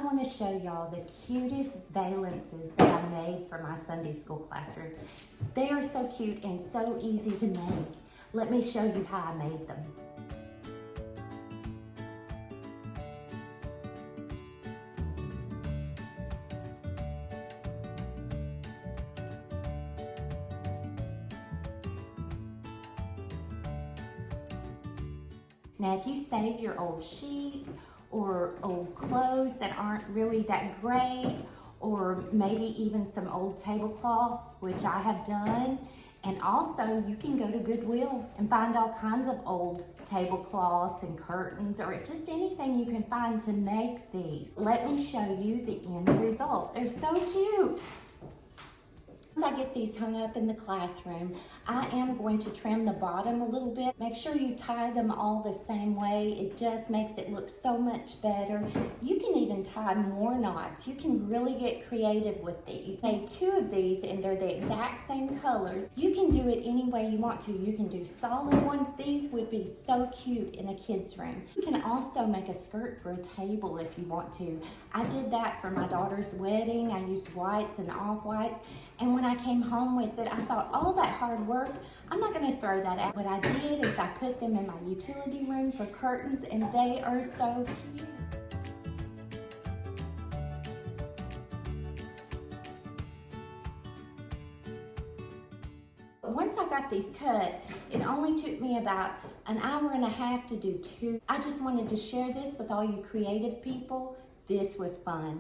want to show y'all the cutest valances that I made for my Sunday school classroom. They are so cute and so easy to make. Let me show you how I made them. Now, if you save your old sheets or old clothes that aren't really that great, or maybe even some old tablecloths, which I have done, and also you can go to Goodwill and find all kinds of old tablecloths and curtains, or just anything you can find to make these. Let me show you the end result. They're so cute. Once I get these hung up in the classroom, I am going to trim the bottom a little bit. Make sure you tie them all the same way. It just makes it look so much better. You can even tie more knots. You can really get creative with these. I made 2 of these and they're the exact same colors. You can do it any way you want to. You can do solid ones. These would be so cute in a kid's room. You can also make a skirt for a table if you want to. I did that for my daughter's wedding. I used whites and off-whites. And when I came home with it, I thought, all that hard work, I'm not gonna throw that out. What I did is I put them in my utility room for curtains, and they are so cute. Once I got these cut, it only took me about an hour and a half to do 2. I just wanted to share this with all you creative people. This was fun.